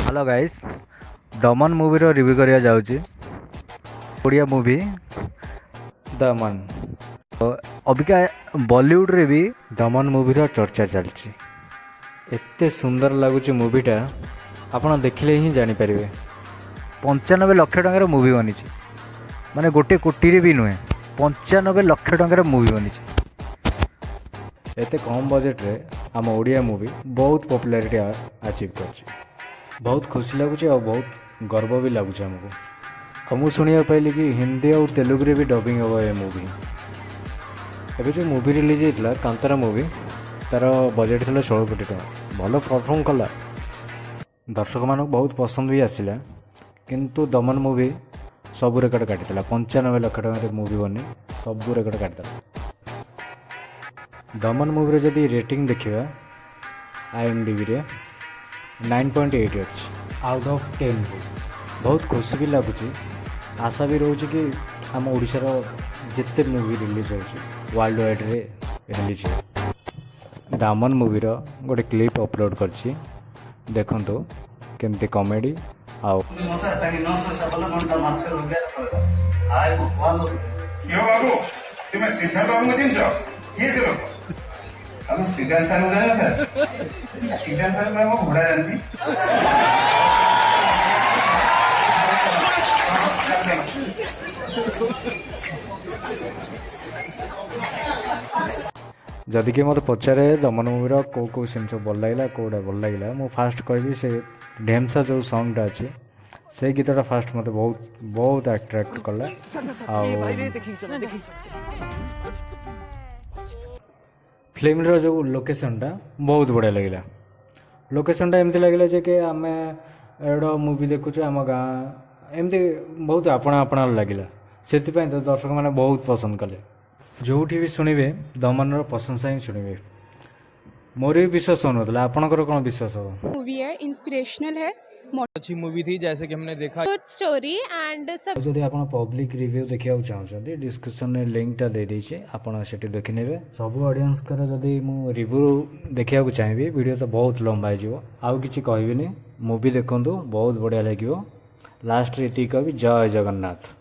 Hello guys दमन movie रो review करिया जाउची Odia movie दमन। तो अबिका बॉलीवुड रे भी दमन मूवी रो चर्चा चलची। एते सुंदर लगुची मूवीटा आपण देखिले ही जानी परिबे। 95 लाख टंकार मूवी बनी माने गोटे कोटी रे भी नुहे 95 लाख टंकार मूवी बनी। एते कम बजेट रे आम ओडिया मूवी बहुत पॉपुलैरिटी अचीव कर। बहुत खुशी लगुच और बहुत गर्व भी लगुच आमको। और मुझे शुणा पाइली कि हिंदी और तेलुगु रे भी डबिंग हम ये मूवी। एवं जो मूवी रिलीज होता कांतारा मूवी तार बजेट था 16 कोटी टका। भल परफॉर्म कला दर्शक मान बहुत पसंद भी आसला। किंतु दमन मूवी सब रेकर्ड काटी 95 लाख टकर मूवी बनी सब रेकर्ड काटी। दमन मूवी जदि रेटिंग देखा IMDb रे 9.8 अच्छी आउट ऑफ 10 को बहुत खुशी भी लगुच। आशा भी रोचे कि आम ओडिशार जिते मूवी रिलीज हो वर्ल्ड वाइड रे रिलीज हो। दमन मूवी गोटे क्लिप अपलोड करछि देखंतु केमती कॉमेडी आओ हम श्रीकांत सर को जाना सर श्रीकांत सर को घोड़ा जानছি जदि कि मत पचारे दमन मूवी कौ कौ सीन सब भल लगे कौटा भल लगे मु फास्ट कहि से ढेमसा जो सॉन्गटा अच्छे से गीतटा फास्ट मत बहुत बहुत अट्रैक्ट कला। फिल्म जो लोकेशनटा बहुत बढ़िया लगे। लोकेशनटा एमती लगे जे कि आम एड़ा मूवी देखुचे आम गाँ एमती बहुत आपणा आपणा लगे से तो दर्शक मैंने बहुत पसंद कले। जो भी शुणे दमन प्रशंसा ही शुणे। मोर भी विश्वास होना आपणकर कौन विश्वास हो। मूवी है इंस्पिरेशनल है अच्छी मूवी थी जैसे कि हमने देखा। गुड स्टोरी एंड सब जदि आप पब्लिक रिव्यू देखा चाहते डिस्क्रिप्शन में लिंकटा दे देछे आपण सेठी देखि नेबे। सब ऑडियंस कर जदि मु रिव्यू देखा चाहिए वीडियो तो बहुत लंबा हो आउ किछि कहबिनी। मूवी देखंतु बहुत बढ़िया लगिवो। लास्ट रे एति कहबी जय जगन्नाथ।